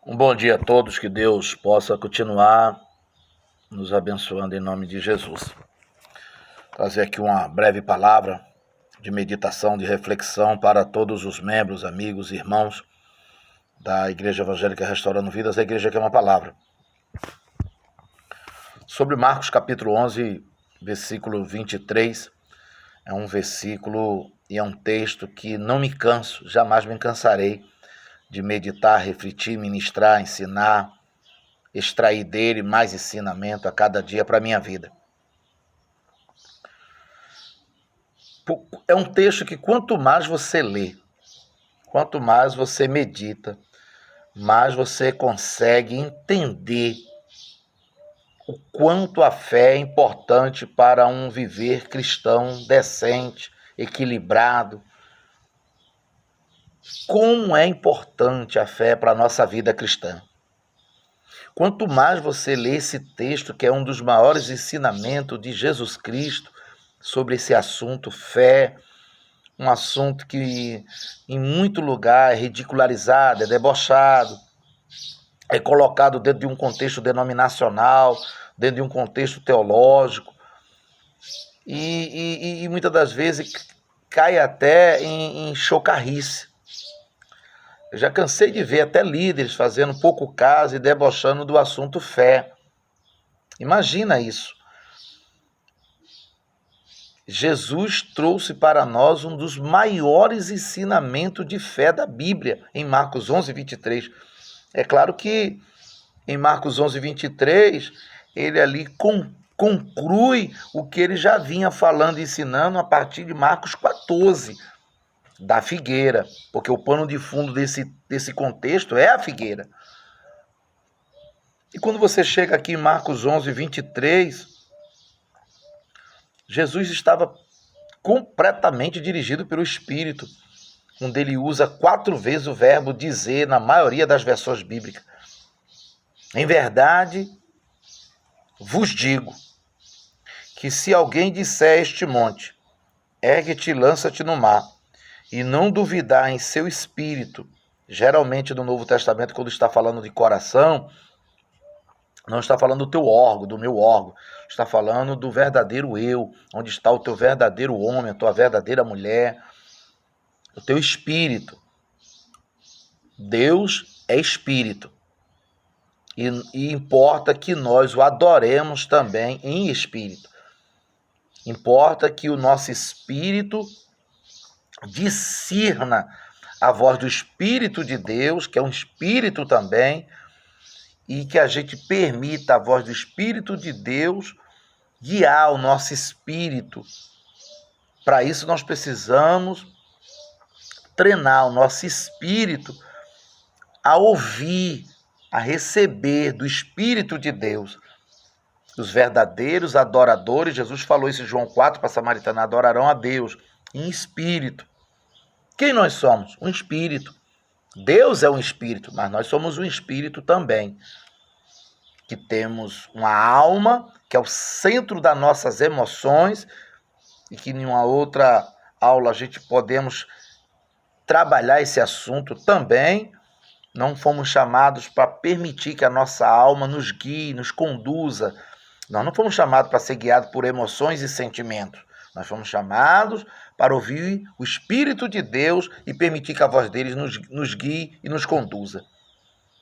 Um bom dia a todos, que Deus possa continuar nos abençoando em nome de Jesus. Trazer aqui uma breve palavra de meditação, de reflexão para todos os membros, amigos, irmãos da Igreja Evangélica Restaurando Vidas, a igreja que é uma palavra. Sobre Marcos capítulo 11, versículo 23, é um versículo e é um texto que não me canso, jamais me cansarei de meditar, refletir, ministrar, ensinar, extrair dele mais ensinamento a cada dia para a minha vida. É um texto que quanto mais você lê, quanto mais você medita, mais você consegue entender o quanto a fé é importante para um viver cristão decente, equilibrado. Como é importante a fé para a nossa vida cristã. Quanto mais você lê esse texto, que é um dos maiores ensinamentos de Jesus Cristo sobre esse assunto, fé, um assunto que em muito lugar é ridicularizado, é debochado, é colocado dentro de um contexto denominacional, dentro de um contexto teológico, e muitas das vezes cai até em chocarrice. Eu já cansei de ver até líderes fazendo pouco caso e debochando do assunto fé. Imagina isso. Jesus trouxe para nós um dos maiores ensinamentos de fé da Bíblia, em Marcos 11, 23. É claro que em Marcos 11, 23, ele ali conclui o que ele já vinha falando e ensinando a partir de Marcos 14, da figueira, porque o pano de fundo desse contexto é a figueira. E quando você chega aqui em Marcos 11, 23, Jesus estava completamente dirigido pelo Espírito, onde ele usa 4 vezes o verbo dizer na maioria das versões bíblicas. Em verdade, vos digo que se alguém disser a este monte, ergue-te e lança-te no mar, e não duvidar em seu espírito, geralmente no Novo Testamento, quando está falando de coração, não está falando do teu órgão, do meu órgão, está falando do verdadeiro eu, onde está o teu verdadeiro homem, a tua verdadeira mulher, o teu espírito. Deus é espírito. E importa que nós o adoremos também em espírito. Importa que o nosso espírito discirna a voz do Espírito de Deus, que é um espírito também, e que a gente permita a voz do Espírito de Deus guiar o nosso espírito. Para isso nós precisamos treinar o nosso espírito a ouvir, a receber do Espírito de Deus. Os verdadeiros adoradores, Jesus falou isso em João 4, para a samaritana, adorarão a Deus em espírito. Quem nós somos? Um espírito. Deus é um espírito, mas nós somos um espírito também. Que temos uma alma, que é o centro das nossas emoções, e que em uma outra aula a gente podemos trabalhar esse assunto também. Não fomos chamados para permitir que a nossa alma nos guie, nos conduza. Nós não fomos chamados para ser guiados por emoções e sentimentos. Nós fomos chamados para ouvir o Espírito de Deus e permitir que a voz dele nos guie e nos conduza.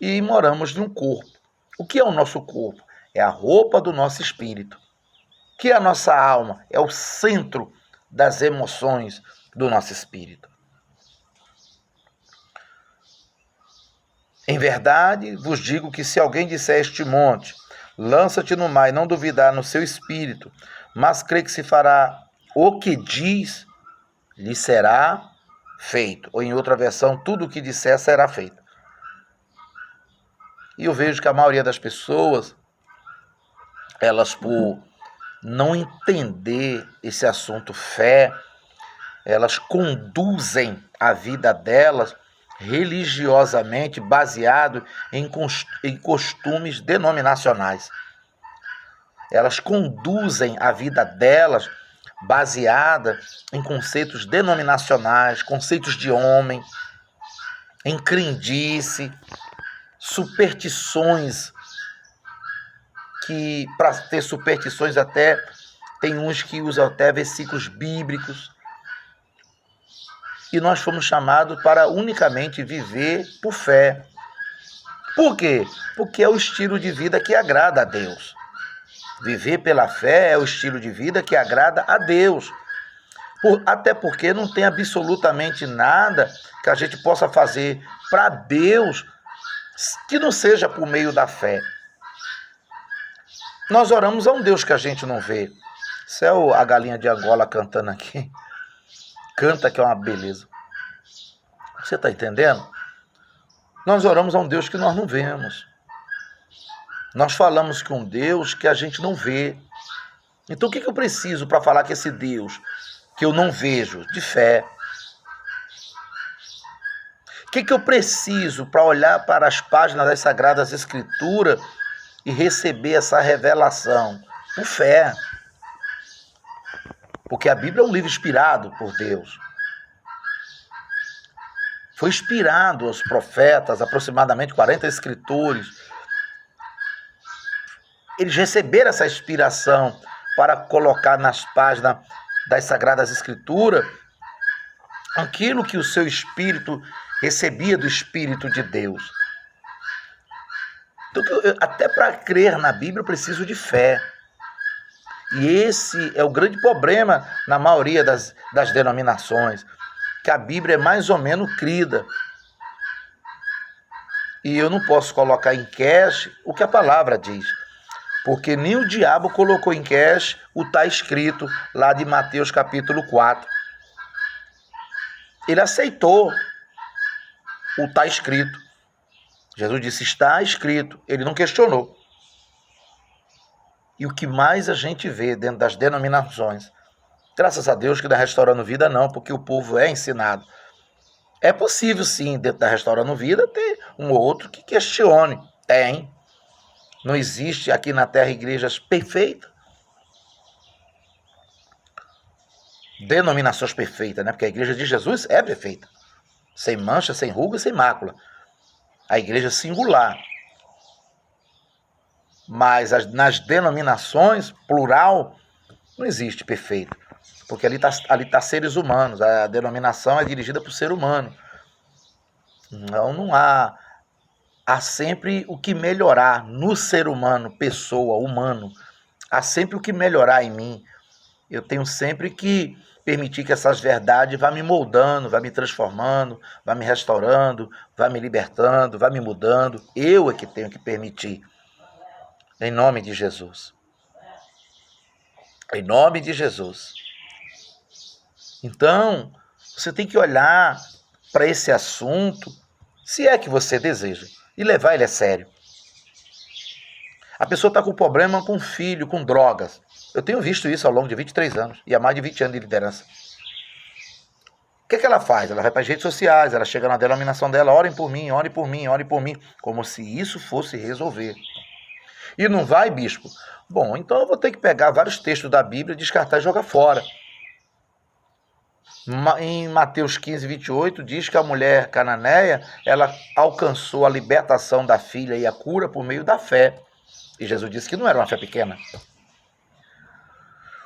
E moramos num corpo. O que é o nosso corpo? É a roupa do nosso espírito. O que é a nossa alma? É o centro das emoções do nosso espírito. Em verdade, vos digo que se alguém disser a este monte, lança-te no mar e não duvidar no seu espírito, mas crê que se fará o que diz, lhe será feito. Ou em outra versão, tudo o que disser será feito. E eu vejo que a maioria das pessoas, elas por não entender esse assunto fé, elas conduzem a vida delas religiosamente baseado em costumes denominacionais. Elas conduzem a vida delas baseada em conceitos denominacionais, conceitos de homem, em crendice, superstições, que para ter superstições até tem uns que usam até versículos bíblicos. E nós fomos chamados para unicamente viver por fé. Por quê? Porque é o estilo de vida que agrada a Deus. Viver pela fé é o estilo de vida que agrada a Deus. Até porque não tem absolutamente nada que a gente possa fazer para Deus que não seja por meio da fé. Nós oramos a um Deus que a gente não vê. Isso é a galinha de Angola cantando aqui. Canta que é uma beleza. Você está entendendo? Nós oramos a um Deus que nós não vemos. Nós falamos com um Deus que a gente não vê. Então o que eu preciso para falar que esse Deus que eu não vejo? De fé. O que eu preciso para olhar para as páginas das Sagradas Escrituras e receber essa revelação? Por fé. Porque a Bíblia é um livro inspirado por Deus. Foi inspirado aos profetas, aproximadamente 40 escritores. Eles receberam essa inspiração para colocar nas páginas das Sagradas Escrituras aquilo que o seu espírito recebia do Espírito de Deus. Então, até para crer na Bíblia eu preciso de fé. E esse é o grande problema na maioria das denominações, que a Bíblia é mais ou menos crida. E eu não posso colocar em cash o que a palavra diz, porque nem o diabo colocou em cash o está escrito lá de Mateus capítulo 4. Ele aceitou o está escrito. Jesus disse, está escrito. Ele não questionou. E o que mais a gente vê dentro das denominações, graças a Deus que da Restaurando Vida não, porque o povo é ensinado. É possível sim, dentro da Restaurando Vida, ter um ou outro que questione. Tem. Não existe aqui na Terra igrejas perfeitas. Denominações perfeitas, né? Porque a igreja de Jesus é perfeita. Sem mancha, sem ruga, sem mácula. A igreja singular. Mas nas denominações, plural, não existe perfeito. Porque ali tá seres humanos. A denominação é dirigida por ser humano. Então não há sempre o que melhorar no ser humano, pessoa, humano. Há sempre o que melhorar em mim. Eu tenho sempre que permitir que essas verdades vá me moldando, vá me transformando, vá me restaurando, vá me libertando, vá me mudando. Eu é que tenho que permitir. Em nome de Jesus. Em nome de Jesus. Então, você tem que olhar para esse assunto, se é que você deseja, e levar ele a sério. A pessoa está com problema com filho, com drogas. Eu tenho visto isso ao longo de 23 anos, e há mais de 20 anos de liderança. O que ela faz? Ela vai para as redes sociais, ela chega na denominação dela, orem por mim, orem por mim, orem por mim, como se isso fosse resolver. E não vai, bispo? Bom, então eu vou ter que pegar vários textos da Bíblia, descartar e jogar fora. Em Mateus 15, 28, diz que a mulher cananeia, ela alcançou a libertação da filha e a cura por meio da fé. E Jesus disse que não era uma fé pequena.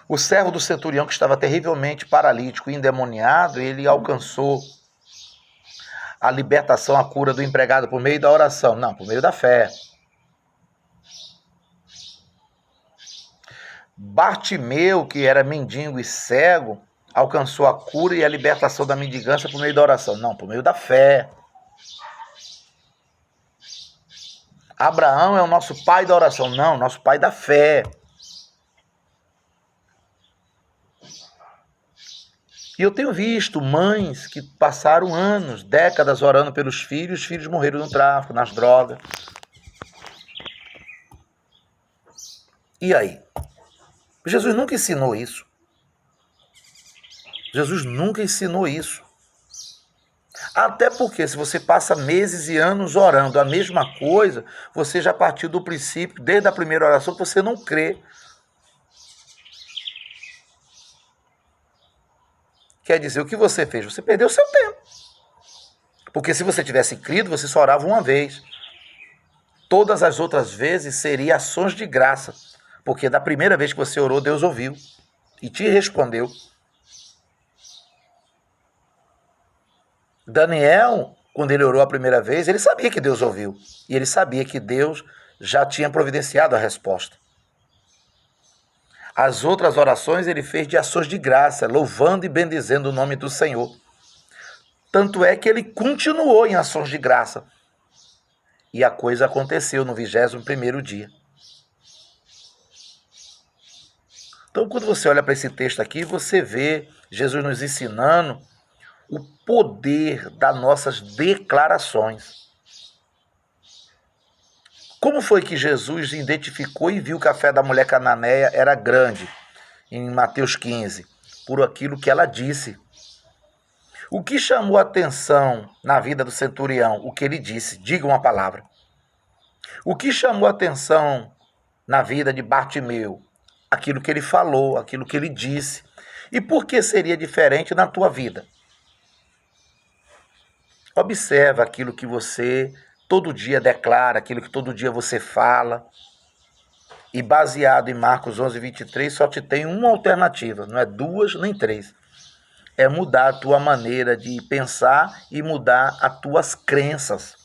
O servo do centurião, que estava terrivelmente paralítico e endemoniado, ele alcançou a libertação, a cura do empregado por meio da oração. Não, por meio da fé. Bartimeu, que era mendigo e cego, alcançou a cura e a libertação da mendigância por meio da oração. Não, por meio da fé. Abraão é o nosso pai da oração. Não, nosso pai da fé. E eu tenho visto mães que passaram anos, décadas orando pelos filhos, os filhos morreram no tráfico, nas drogas. E aí? Jesus nunca ensinou isso. Jesus nunca ensinou isso. Até porque se você passa meses e anos orando a mesma coisa, você já partiu do princípio, desde a primeira oração, que você não crê. Quer dizer, o que você fez? Você perdeu o seu tempo. Porque se você tivesse crido, você só orava uma vez. Todas as outras vezes seriam ações de graça, porque da primeira vez que você orou, Deus ouviu e te respondeu. Daniel, quando ele orou a primeira vez, ele sabia que Deus ouviu. E ele sabia que Deus já tinha providenciado a resposta. As outras orações ele fez de ações de graça, louvando e bendizendo o nome do Senhor. Tanto é que ele continuou em ações de graça. E a coisa aconteceu no 21º dia. Então, quando você olha para esse texto aqui, você vê Jesus nos ensinando o poder das nossas declarações. Como foi que Jesus identificou e viu que a fé da mulher cananeia era grande? Em Mateus 15, por aquilo que ela disse. O que chamou a atenção na vida do centurião? O que ele disse. Diga uma palavra. O que chamou a atenção na vida de Bartimeu? Aquilo que ele falou, aquilo que ele disse. E por que seria diferente na tua vida? Observa aquilo que você todo dia declara, aquilo que todo dia você fala. E baseado em Marcos 11:23, só te tem uma alternativa, não é duas nem três. É mudar a tua maneira de pensar e mudar as tuas crenças.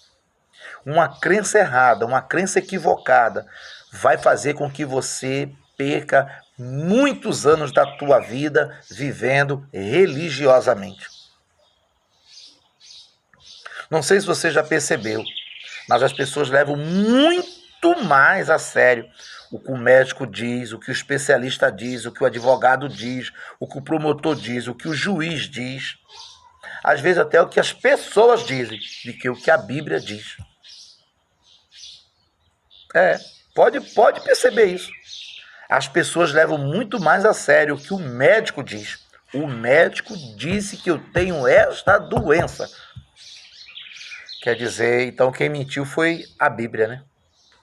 Uma crença errada, uma crença equivocada vai fazer com que você perca muitos anos da tua vida vivendo religiosamente. Não sei se você já percebeu, mas as pessoas levam muito mais a sério o que o médico diz, o que o especialista diz, o que o advogado diz, o que o promotor diz, o que o juiz diz. Às vezes até o que as pessoas dizem, do que o que a Bíblia diz. Pode perceber isso. As pessoas levam muito mais a sério o que o médico diz. O médico disse que eu tenho esta doença. Quer dizer, então quem mentiu foi a Bíblia, né?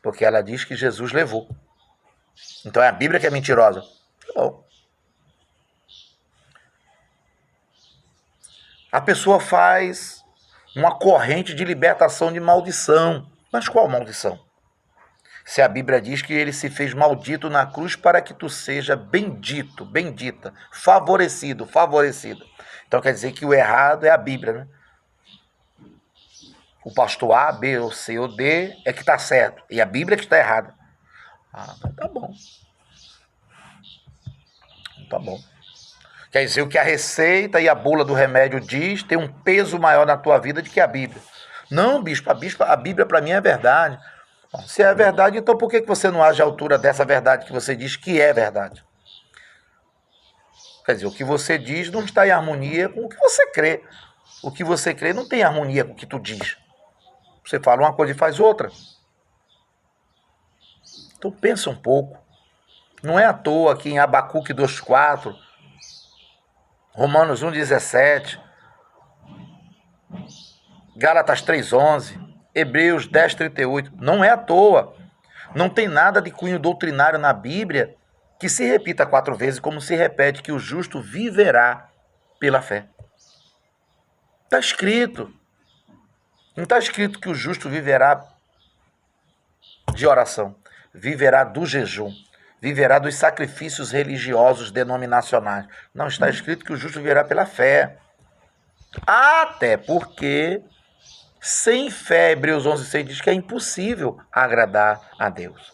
Porque ela diz que Jesus levou. Então é a Bíblia que é mentirosa. Tá bom. A pessoa faz uma corrente de libertação de maldição. Mas qual maldição? Se a Bíblia diz que ele se fez maldito na cruz para que tu seja bendito, bendita, favorecido, favorecida. Então quer dizer que o errado é a Bíblia, né? O pastor A, B, ou C ou D é que está certo. E a Bíblia é que está errada. Tá bom. Tá bom. Quer dizer, o que a receita e a bula do remédio diz tem um peso maior na tua vida do que a Bíblia. Não, bispo, a Bíblia para mim é verdade. Se é verdade, então por que você não age à altura dessa verdade que você diz que é verdade? Quer dizer, o que você diz não está em harmonia com o que você crê. O que você crê não tem harmonia com o que tu diz. Você fala uma coisa e faz outra. Então pensa um pouco. Não é à toa que em Abacuque 2:4, Romanos 1:17, Gálatas 3:11, Hebreus 10:38, não é à toa. Não tem nada de cunho doutrinário na Bíblia que se repita 4 vezes, como se repete que o justo viverá pela fé. Está escrito. Não está escrito que o justo viverá de oração, viverá do jejum, viverá dos sacrifícios religiosos denominacionais. Não, está escrito que o justo viverá pela fé. Até porque, sem fé, Hebreus 11:6 diz que é impossível agradar a Deus.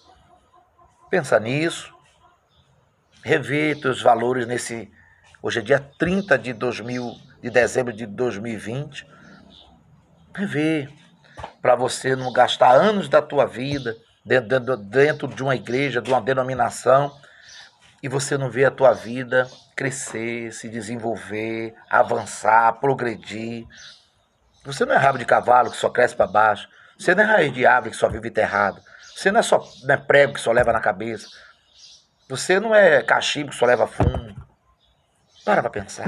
Pensa nisso, revê teus valores nesse... Hoje é dia 30 de dezembro de 2020. Revê, para você não gastar anos da tua vida dentro de uma igreja, de uma denominação, e você não vê a tua vida crescer, se desenvolver, avançar, progredir. Você não é rabo de cavalo que só cresce para baixo. Você não é raiz de árvore que só vive enterrado. Você não é prego que só leva na cabeça. Você não é cachimbo que só leva fumo. Para pensar.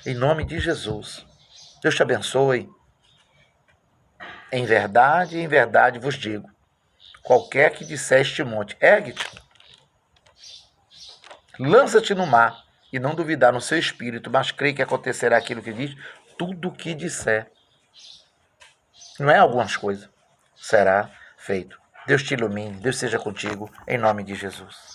Em nome de Jesus. Deus te abençoe. Em verdade vos digo. Qualquer que disser este monte, ergue-te, lança-te no mar, e não duvidar no seu espírito, mas crê que acontecerá aquilo que diz, tudo o que disser. Não é algumas coisas. Será. feito. Deus te ilumine, Deus seja contigo, em nome de Jesus.